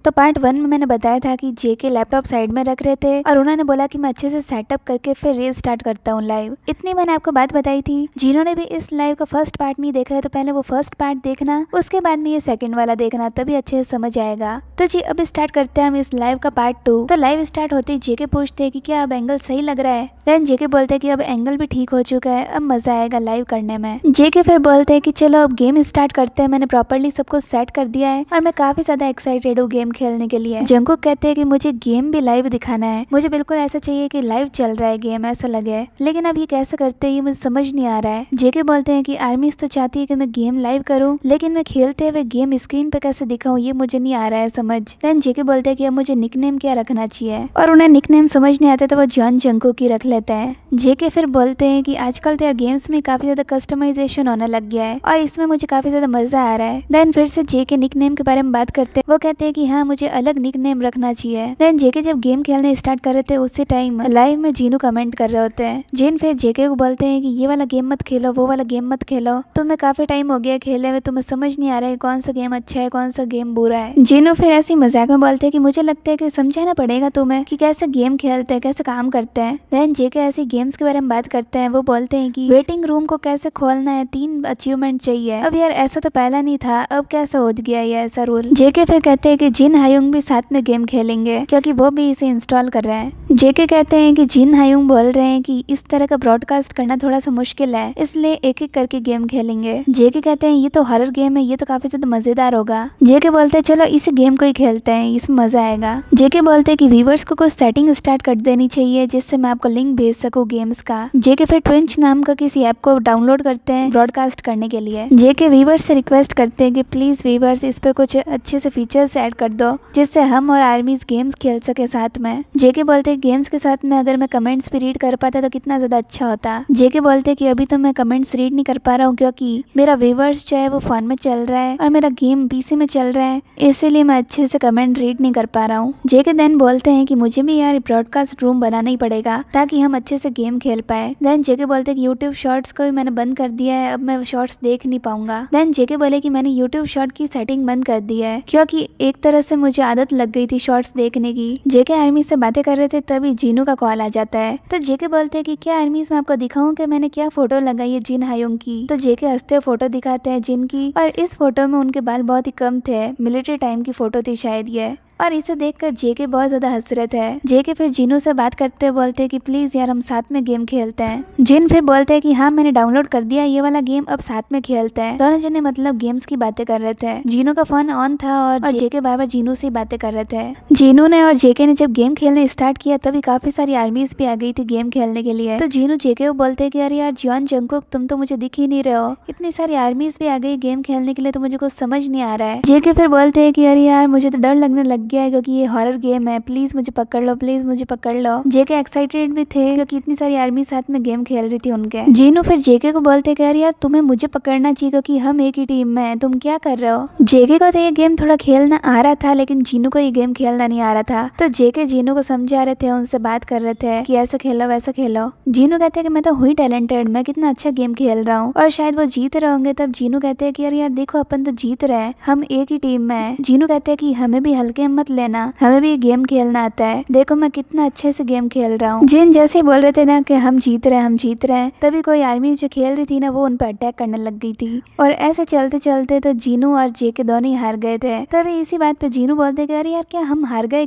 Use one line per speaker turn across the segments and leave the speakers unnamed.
तो पार्ट 1 में मैंने बताया था कि जेके लैपटॉप साइड में रख रहे थे और उन्होंने बोला कि मैं अच्छे से सेटअप करके फिर रील स्टार्ट करता हूँ लाइव। इतनी मैंने आपको बात बताई थी। जिन्होंने भी इस लाइव का फर्स्ट पार्ट नहीं देखा है तो पहले वो फर्स्ट पार्ट देखना, उसके बाद में ये सेकंड वाला देखना, तभी अच्छे से समझ आएगा। तो जी अब स्टार्ट करते हैं हम इस लाइव का पार्ट 2। तो लाइव स्टार्ट होते ही जेके पूछते हैं कि क्या अब एंगल सही लग रहा है। देन जेके बोलते हैं कि अब एंगल भी ठीक हो चुका है, अब मजा आएगा लाइव करने में। जेके फिर बोलते हैं कि चलो अब गेम स्टार्ट करते हैं, मैंने प्रॉपर्ली सब कुछ सेट कर दिया है और मैं काफी ज्यादा एक्साइटेड हूँ गेम खेलने के लिए। जंगकुक कहते हैं कि मुझे गेम भी लाइव दिखाना है, मुझे बिल्कुल ऐसा चाहिए कि लाइव चल रहा है गेम ऐसा लगे, लेकिन अब ये कैसे करते हैं ये मुझे समझ नहीं आ रहा है। जेके बोलते हैं कि आर्मीज तो चाहती है कि मैं गेम लाइव करूं, लेकिन मैं खेलते हुए गेम स्क्रीन पे कैसे दिखाऊं ये मुझे नहीं आ रहा है समझ। देन जेके बोलते हैं कि अब मुझे निकनेम क्या रखना चाहिए और उन्हें निकनेम समझ नहीं आता तो वो जॉन जंगकुक ही रख लेते हैं। जेके फिर बोलते हैं कि आजकल तो यार गेम्स में काफी ज्यादा कस्टमाइजेशन होने लग गया है और इसमें मुझे काफी ज्यादा मजा आ रहा है। देन फिर से जेके निकनेम के बारे में बात करते हैं। वो कहते हैं कि हाँ मुझे अलग निकनेम रखना चाहिए। देन जेके जब गेम खेलने स्टार्ट कर रहे थे उसी टाइम लाइव में जीनू कमेंट कर रहे होते हैं। जिन फिर जेके को बोलते हैं कि ये वाला गेम मत खेलो, वो वाला गेम मत खेलो, तुम्हें काफी टाइम हो गया खेले हुए, तुम्हें समझ नहीं आ रहा है कौन सा गेम अच्छा है कौन सा गेम बुरा है। जीनू फिर ऐसी मजाक में बोलते हैं कि मुझे लगता है कि समझाना पड़ेगा तुम्हें कि कैसे गेम खेलते हैं कैसे काम करते हैं। देन जेके ऐसे गेम्स के बारे में बात करते हैं। वो बोलते हैं कि वेटिंग रूम को कैसे खोलना है, 3 अचीवमेंट चाहिए। अब यार ऐसा तो पहला नहीं था, अब कैसे हो गया ये ऐसा रूल। जेके फिर कहते हैं कि जिन हायुंग भी साथ में गेम खेलेंगे क्योंकि वो भी इसे इंस्टॉल कर रहे हैं। जेके कहते हैं कि जिन हायुंग बोल रहे हैं कि इस तरह का ब्रॉडकास्ट करना थोड़ा सा मुश्किल है, इसलिए एक एक करके गेम खेलेंगे। जेके कहते हैं ये तो हॉरर गेम है, ये तो काफी ज्यादा मजेदार होगा। जेके बोलते हैं चलो इस गेम को ही खेलते हैं, इसमें मजा आएगा। जेके बोलते हैं कि व्यूअर्स को कुछ सेटिंग स्टार्ट कर देनी चाहिए जिससे मैं आपको लिंक भेज सकूं गेम्स का। जेके फिर ट्विंच नाम का किसी ऐप को डाउनलोड करते हैं ब्रॉडकास्ट करने के लिए। जेके व्यूअर्स से रिक्वेस्ट करते हैं कि प्लीज व्यूअर्स इस पे कुछ अच्छे से फीचर्स ऐड कर दो जिससे हम और आर्मीज गेम्स खेल सके साथ में। जेके बोलते हैं गेम्स के साथ में अगर मैं कमेंट्स भी रीड कर पाता तो कितना ज्यादा अच्छा होता। जेके बोलते हैं कि अभी तो मैं कमेंट्स रीड नहीं कर पा रहा हूँ क्योंकि मेरा व्यूअर्स जो है वो फोन में चल रहा है और मेरा गेम पीसी में चल रहा है, इसीलिए मैं अच्छे से कमेंट रीड नहीं कर पा रहा हूँ। जेके देन बोलते हैं कि मुझे भी यार ब्रॉडकास्ट रूम बनाना ही पड़ेगा ताकि हम अच्छे से गेम खेल पाए। देन जेके बोलते हैं कि यूट्यूब शॉर्ट्स को भी मैंने बंद कर दिया है, अब मैं शॉर्ट्स देख नहीं पाऊंगा। देन जेके बोले कि मैंने यूट्यूब शॉर्ट की सेटिंग बंद कर दी है क्योंकि एक तरह से मुझे आदत लग गई थी शॉर्ट्स देखने की। जेके आर्मी से बातें कर रहे थे तभी जीनू का कॉल आ जाता है। तो जेके बोलते हैं कि क्या आर्मीज में आपको दिखाऊं कि मैंने क्या फोटो लगाई है जिन हायुंग की। तो जेके हंसते हुए फोटो दिखाते हैं जिन की और इस फोटो में उनके बाल बहुत ही कम थे, मिलिट्री टाइम की फोटो थी शायद ये, और इसे देखकर जेके बहुत ज्यादा हंस रहे थे। जेके फिर जिनू से बात करते हुए बोलते हैं कि प्लीज यार हम साथ में गेम खेलते हैं। जिन फिर बोलते हैं कि हाँ मैंने डाउनलोड कर दिया ये वाला गेम, अब साथ में खेलते हैं। दोनों जने मतलब गेम्स की बातें कर रहे थे। जिनू का फोन ऑन था और जेके बार बार जिनू से बातें कर रहे थे। जिनू ने और जेके ने जब गेम खेलने स्टार्ट किया तभी काफी सारी आर्मीज भी आ गई थी गेम खेलने के लिए। तो जिनू जेके को बोलते हैं कि अरे यार जॉन जंगकुक तुम तो मुझे दिख ही नहीं रहे हो, इतनी सारी आर्मीज भी आ गई गेम खेलने के लिए तो मुझे कुछ समझ नहीं आ रहा है। जेके फिर बोलते हैं कि अरे यार मुझे तो डर लगने लग गया है क्योंकि ये गेम है, प्लीज मुझे पकड़ लो, प्लीज मुझे पकड़ लो। जेके एक्साइटेड भी थे क्योंकि इतनी सारी आर्मी साथ में गेम खेल रही थी उनके। जीनू फिर जेके को बोलते कि यार तुम्हें मुझे पकड़ना चाहिए क्योंकि हम एक ही टीम में हैं, तुम क्या कर रहे हो। जेके को तो ये गेम थोड़ा खेलना आ रहा था लेकिन जीनू को ये गेम खेलना नहीं आ रहा था। तो जेके जीनू को समझा रहे थे, उनसे बात कर रहे थे कि ऐसा खेलो वैसा खेलो। जीनू कहते हैं कि मैं तो हुई टैलेंटेड, मैं कितना अच्छा गेम खेल रहा हूँ और शायद वो जीत रहे होंगे। तब जीनू कहते हैं कि यार देखो अपन तो जीत रहे हैं, हम एक ही टीम में हैं। जीनू कहते हैं कि हमें भी हल्के में मत लेना, हमें भी गेम खेलना आता है, देखो मैं कितना अच्छे से गेम खेल रहा हूँ। जिन जैसे ही बोल रहे थे ना कि हम जीत रहे हैं हम जीत रहे हैं, तभी कोई आर्मी जो खेल रही थी ना वो उन पर अटैक करने लग गई थी और ऐसे चलते चलते तो जीनू और जेके दोनों ही हार गए थे। तभी इसी बात पे जीनू बोलते कि अरे यार क्या हम हार गए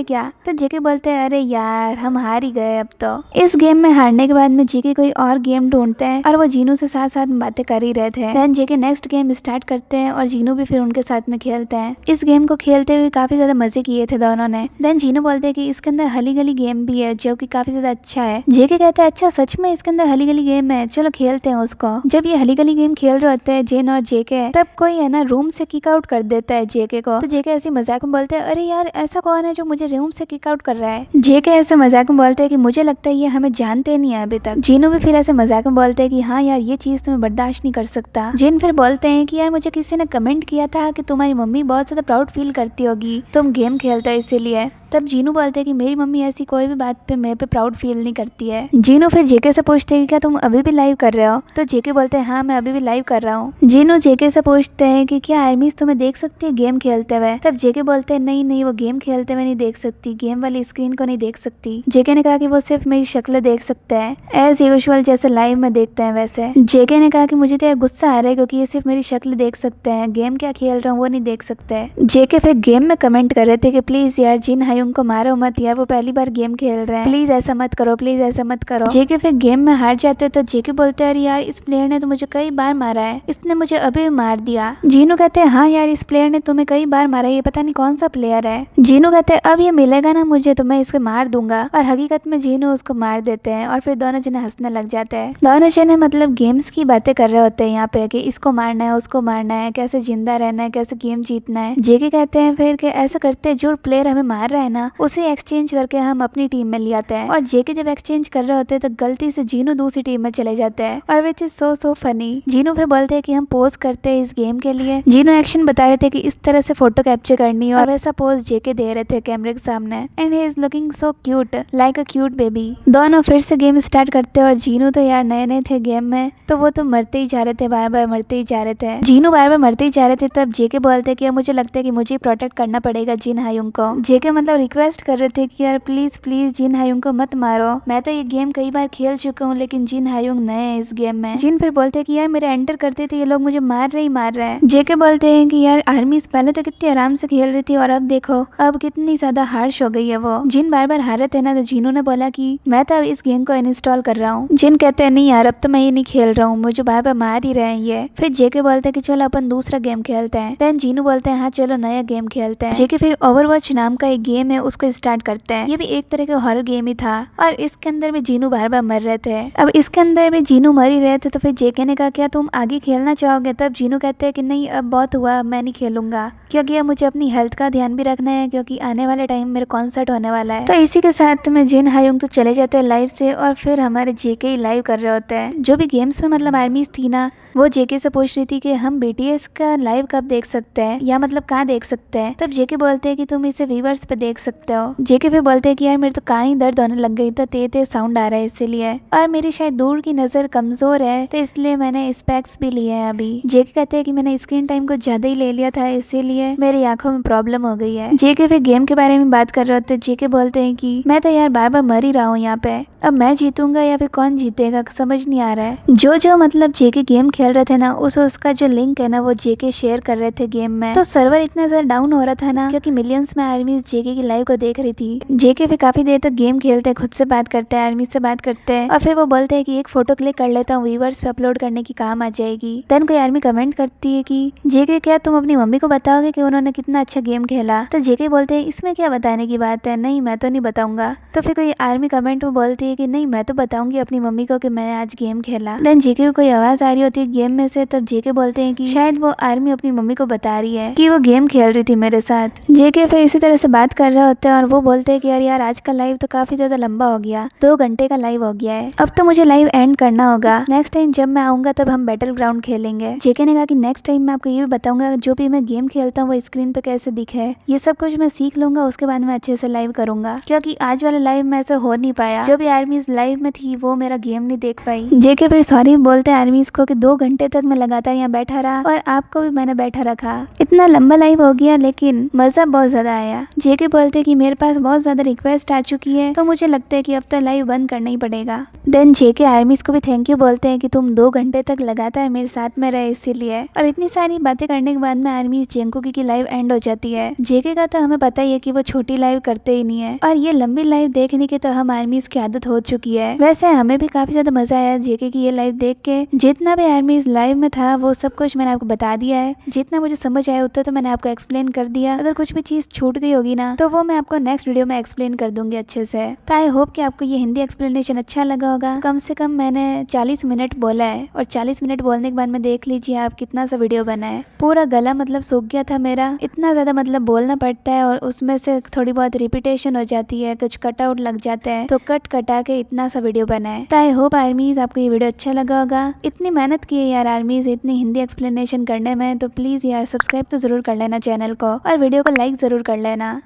क्या। तो जेके बोलते हैं अरे यार हम हार ही गए अब तो। इस गेम में हारने के बाद में जेके कोई और गेम ढूंढते हैं और वो जीनू से साथ साथ बातें कर ही रहे थे। देन जेके नेक्स्ट गेम स्टार्ट करते हैं और जीनू भी फिर उनके साथ में खेलते हैं। इस गेम को खेलते हुए काफी ज्यादा मजे किए थे दोनों ने। देन जीनू बोलते हैं कि इसके अंदर हली गली गेम भी है जो कि काफी ज्यादा अच्छा है। जेके कहता है अच्छा सच में इसके अंदर हली गली गेम है, चलो खेलते हैं उसको। जब ये हली गली गेम खेल रहे होते हैं जिन और जेके, तब कोई है ना रूम से किक आउट कर देता है जेके को। तो जेके ऐसे मजाक में बोलते हैं अरे यार ऐसा कौन है जो मुझे रूम से किक आउट कर रहा है। जेके ऐसे मजाक में बोलते हैं कि मुझे लगता है ये हमें जानते नहीं है अभी तक। जीनू भी फिर ऐसे मजाक में बोलते हैं कि हाँ यार ये चीज तुम्हें बर्दाश्त नहीं कर सकता। जिन फिर बोलते हैं कि यार मुझे किसी ने कमेंट किया था कि तुम्हारी मम्मी बहुत ज्यादा प्राउड फील करती होगी तुम गेम खेलते हो इसीलिए। तब जीनू बोलते हैं कि मेरी मम्मी ऐसी कोई भी बात पे मेरे पे प्राउड फील नहीं करती है। जीनू फिर जेके से पूछते हैं कि क्या तुम अभी भी लाइव कर रहे हो? तो जेके बोलते हैं हाँ मैं अभी भी लाइव कर रहा हूँ। जीनू जेके से पूछते हैं कि क्या आर्मीज तुम्हें देख सकती है गेम खेलते हुए? तब जेके बोलते हैं नहीं नहीं, वो गेम खेलते हुए नहीं देख सकती, गेम वाली स्क्रीन को नहीं देख सकती। जेके ने कहा कि वो सिर्फ मेरी शक्ल देख सकते हैं, एज यूजुअल जैसे लाइव में देखते हैं वैसे। जेके ने कहा कि मुझे तो यार गुस्सा आ रहा है क्योंकि ये सिर्फ मेरी शक्ल देख सकते हैं, गेम क्या खेल रहा हूँ वो नहीं देख सकते। जेके फिर गेम में कमेंट कर रहे थे कि प्लीज यार जिन हायुंग को मारो मत यार, वो पहली बार गेम खेल रहे हैं, प्लीज ऐसा मत करो, प्लीज ऐसा मत करो। जेके फिर गेम में हार जाते तो जेके बोलते हैं यार इस प्लेयर ने तो मुझे कई बार मारा है, इसने मुझे अभी भी मार दिया। जीनू कहते हैं हाँ यार इस प्लेयर ने तुम्हें कई बार मारा, ये पता नहीं कौन सा प्लेयर है। जीनू कहते हैं अब ये मिलेगा ना मुझे तो मैं इसको मार दूंगा, और हकीकत में जीनू उसको मार देते हैं और फिर दोनों जने हंसने लग जाते हैं। दोनों जने मतलब गेम्स की बातें कर रहे होते हैं यहाँ पे कि इसको मारना है, उसको मारना है, कैसे जिंदा रहना है, कैसे गेम जीतना है। जेके कहते हैं फिर कि ऐसा करते हैं जो प्लेयर हमें मार रहा है ना उसे एक्सचेंज करके हम अपनी टीम में ले आते हैं। और जेके जब एक्सचेंज कर रहे होते हैं तो गलती से जीनू दूसरी टीम में चले जाते हैं, और which is so funny. Jinu फिर बोलते हैं कि हम पोज करते हैं इस गेम के लिए। जीनू एक्शन बता रहे थे कि इस तरह से फोटो कैप्चर करनी है, और वैसा पोज जेके दे रहे थे कैमरे के सामने, and he is looking so cute like a cute baby. दोनों फिर से गेम स्टार्ट करते हैं, और जीनू तो यार नए नए थे गेम में तो वो तो मरते ही जा रहे थे, बार बार मरते ही जा रहे थे। जीनू बार बार मरते ही जा रहे थे। तब जेके बोलते कि मुझे लगता है कि मुझे प्रोटेक्ट करना पड़ेगा जिन हायुंग को। जेके मतलब रिक्वेस्ट कर रहे थे कि यार प्लीज प्लीज जिन हायुंग को मत मारो, मैं तो ये गेम कई बार खेल चुका हूँ लेकिन जिन हायुंग नए हैं इस गेम में। जिन फिर बोलते हैं कि यार मेरे एंटर करते थे ये लोग मुझे मार रहे हैं। जेके बोलते हैं कि यार आर्मी पहले तो कितनी आराम से खेल रही थी और अब देखो अब कितनी ज्यादा हार्श हो गई है वो। जिन बार बार हारे थे ना तो जीनू ने बोला कि मैं तो अब इस गेम को इंस्टॉल कर रहा हूँ। जिन कहते हैं नहीं यार अब तो मैं ये नहीं खेल रहा हूँ, मुझे बार बार मार ही रहे हैं ये। फिर जेके बोलते हैं कि चलो अपन दूसरा गेम खेलते हैं। देन जीनू बोलते हैं हाँ चलो नया गेम खेलते हैं। जेके फिर ओवरवॉच नाम का एक गेम है उसको स्टार्ट करते हैं। ये भी एक तरह का हॉरर गेम ही था, और इसके अंदर भी जीनू बार बार मर रहे थे। अब इसके अंदर भी जीनू मर ही रहे थे, तो फिर जेके ने कहा क्या तुम आगे खेलना चाहोगे? तब जीनू कहते हैं कि नहीं अब बहुत हुआ, मैं नहीं खेलूंगा, क्योंकि अब मुझे अपनी हेल्थ का ध्यान भी रखना है क्योंकि आने वाले टाइम मेरे कॉन्सर्ट होने वाला है। तो इसी के साथ में जिन हायुंग तो चले जाते हैं लाइव से, और फिर हमारे जेके ही लाइव कर रहे होते हैं। जो भी गेम्स में मतलब आर्मीज थी ना वो जेके से पूछ रही थी कि हम बीटीएस का लाइव कब देख सकते हैं, या मतलब कहाँ देख सकते हैं। तब जेके बोलते हैं कि तुम इसे व्यूवर्स पे देख सकते हो। जेके फिर बोलते हैं कि यार मेरे तो कान ही दर्द होने लग गई, तो तेज साउंड आ रहा है इसीलिए, और मेरी शायद दूर की नजर कमजोर है तो इसलिए मैंने स्पेक्स भी लिए हैं अभी। जेके कहते हैं कि मैंने स्क्रीन टाइम को ज्यादा ही ले लिया था इसीलिए मेरी आंखों में प्रॉब्लम हो गई है। जेके फिर गेम के बारे में बात कर रहे होते। जेके बोलते हैं कि मैं तो यार बार बार मर ही रहा हूँ यहाँ पे, अब मैं जीतूंगा या फिर कौन जीतेगा समझ नहीं आ रहा है। जो मतलब जेके गेम खेल रहे थे ना उसका जो लिंक है ना वो जेके शेयर कर रहे थे गेम में, तो सर्वर इतना ज्यादा डाउन हो रहा था ना क्योंकि मिलियंस में आर्मीज जेके की लाइव को देख रही थी। जेके फिर काफी देर तक गेम खेलते हैं, खुद से बात करते हैं, आर्मी से बात करते हैं, और फिर वो बोलते हैं कि एक फोटो क्लिक कर लेता हूँ, व्यूअर्स पे अपलोड करने की काम आ जाएगी। देन कोई आर्मी कमेंट करती है कि जेके क्या तुम अपनी मम्मी को बताओगे कि उन्होंने कितना अच्छा गेम खेला? तो जेके बोलते हैं इसमें क्या बताने की बात है, नहीं मैं तो नहीं बताऊंगा। तो फिर कोई आर्मी कमेंट में बोलती है कि नहीं मैं तो बताऊंगी अपनी मम्मी को कि मैं आज गेम खेला। देन जेके को कोई आवाज आ रही होती है गेम में से, तब जेके बोलते हैं कि शायद वो आर्मी अपनी मम्मी को बता रही है कि वो गेम खेल रही थी मेरे साथ। जेके फिर इसी तरह से बात कर रहे होते हैं, और वो बोलते हैं कि यार आज का लाइव तो काफी ज्यादा लंबा हो गया, 2 घंटे का लाइव हो गया है, अब तो मुझे लाइव एंड करना होगा। नेक्स्ट टाइम जब मैं आऊंगा तब हम बैटल ग्राउंड खेलेंगे। जेके ने कहा कि नेक्स्ट टाइम मैं आपको ये भी बताऊंगा जो भी मैं गेम खेलता हूँ वो स्क्रीन पे कैसे दिखे, ये सब कुछ मैं सीख लूंगा, उसके बाद मैं अच्छे से लाइव करूंगा, क्योंकि आज वाले लाइव में ऐसा हो नहीं पाया। जो भी आर्मीज लाइव में थी वो मेरा गेम नहीं देख पाई। जेके फिर सॉरी बोलते हैं आर्मीज को कि 2 घंटे तक मैं लगातार यहाँ बैठा रहा और आपको भी मैंने बैठा रखा, इतना लंबा लाइव हो गया लेकिन मजा बहुत ज्यादा आया। जेके बोलते कि मेरे पास बहुत ज्यादा रिक्वेस्ट आ चुकी है तो मुझे लगता है कि अब तो लाइव बंद करना ही पड़ेगा। देन जेके आर्मीज को भी थैंक यू बोलते हैं कि तुम 2 घंटे तक लगातार मेरे साथ में रहे इसीलिए। और इतनी सारी बातें करने के बाद में आर्मीज जेंकुकी की लाइव एंड हो जाती है। जेके का तो हमें पता ही है कि वो छोटी लाइव करते ही नहीं है, और ये लंबी लाइव देखने की तो हम आर्मीज की आदत हो चुकी है। वैसे हमें भी काफी ज्यादा मजा आया जेके की ये लाइव देख के। जितना भी आर्मीज लाइव में था वो सब कुछ मैंने आपको बता दिया है, जितना मुझे समझ आया उतना तो मैंने आपको एक्सप्लेन कर दिया। अगर कुछ भी चीज छूट गई होगी ना तो वो मैं आपको नेक्स्ट वीडियो में एक्सप्लेन कर दूंगी अच्छे से। तो आई होप कि आपको ये हिंदी एक्सप्लेनेशन अच्छा लगा होगा। कम से कम मैंने 40 मिनट बोला है, और 40 मिनट बोलने के बाद में देख लीजिए आप कितना सा वीडियो बना है। पूरा गला मतलब सूख गया था मेरा, इतना ज्यादा मतलब बोलना पड़ता है, और उसमें से थोड़ी बहुत रिपीटेशन हो जाती है, कुछ कट आउट लग जाते हैं, तो कट कटा के इतना सा वीडियो बना है। तो आई होप आर्मीज आपको ये वीडियो अच्छा लगा होगा। इतनी मेहनत की है यार आर्मीज इतनी हिंदी एक्सप्लेनेशन करने में, तो प्लीज यार सब्सक्राइब तो जरूर कर लेना चैनल को, और वीडियो को लाइक जरूर कर लेना।